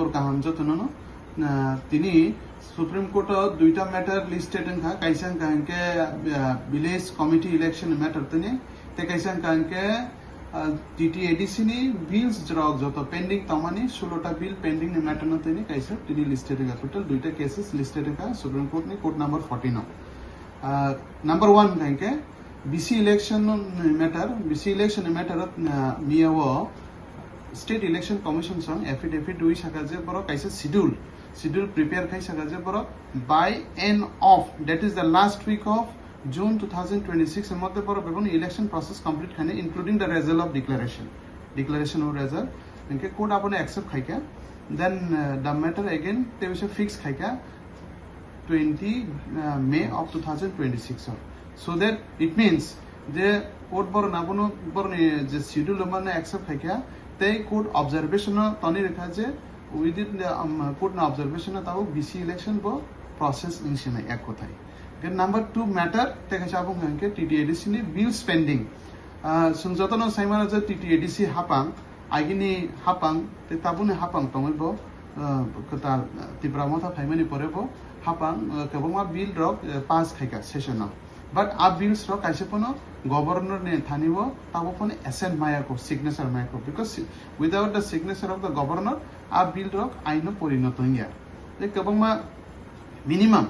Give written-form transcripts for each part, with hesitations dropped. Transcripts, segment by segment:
bor kaham jotono tini Supreme Court duita matter listed kha kaisan kanke village committee election matter tini te kaisan kanke TTADC ni bills jrog joto pending tamani 16 ta bill pending ni matter no tini kaisa tini listed kha total duita cases listed kha Supreme Court ni court number 14 no number 1 kanke BC election matter miyawo State Election Commission song affidavit dui saka je boro kaisa schedule prepare khai saka je boro by end of that is the last week of June 2026 মধ্যে বড় বিভিন্ন election process complete খানে including the result of declaration of result ইনকে code আপনে accept খাইকা then the matter again তে উসে fix খাইকা 20 May of 2026 so that it means যে কোড বড় না বনো বড় যে শিডিউল মানে অ্যাকসেপ্ট খাইকা তে কোড অবজারভেশন তনি রেখা যে উইদিন কোড না অবজারভেশন তাও বিসি ইলেকশন বো প্রসেস ইনশনে এক কথাই Number 2 matter teka chabung hangke TTADC ni bill spending sungjotono saimana je TTADC hapang agini hapang te tabune hapang tomoibo kota tibramota phaimani porebo hapang kebongma bill rok pass khaika session but a bills rok kaisepono governor ne thanibo tabo pone assent maya ko signature maya ko because without the signature of the governor a bill rok aino porinoto ya te kebongma minimum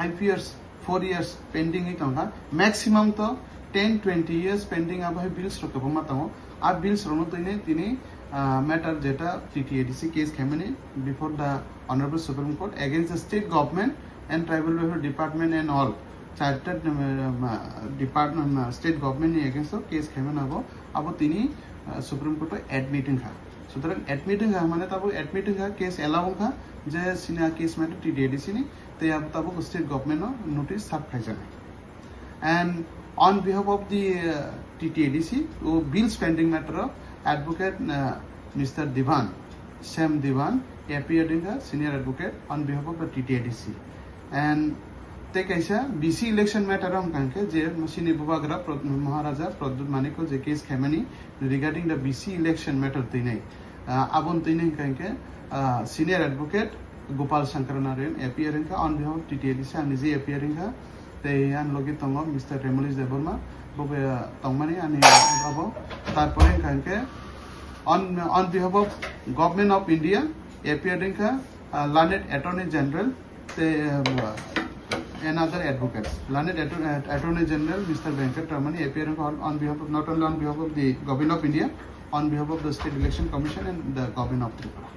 5 years 4 years pending it on maximum to 10-20 years pending abai bills ro kebongma tamo a bills rono tini matter jeta TTADC case khamani before the honorable Supreme Court against the state government and tribal welfare department and all chartered department state government ni against the case khamana abo tini Supreme Court admitting kha সুতরাং admitting kha মানে tabo admitting kha case allow kha je sina case matter TTADC ni te tabo state government no notice serve khai jane and on behalf of the TTADC bill spending matter advocate Mr. Divan Sam Divan appeared in the senior advocate on behalf of the TTADC and te kaisa BC election matter am kanke je sini bubagra Maharaja Pradyut Manik je case khamani regarding the BC election matter tinai abon tinai kanke senior advocate Gopal Shankar Narayan appearing on behalf of TTADC and is appearing te an logi tongo Mr. Remolis Deborma bobe tongmani ani abo tarpore kanke on behalf of government of India appearing learned attorney general te and other advocates learned attorney general Mr. Venkat Ramani appearing on behalf of not only on behalf of the government of India on behalf of the State Election Commission and the government of Tripura.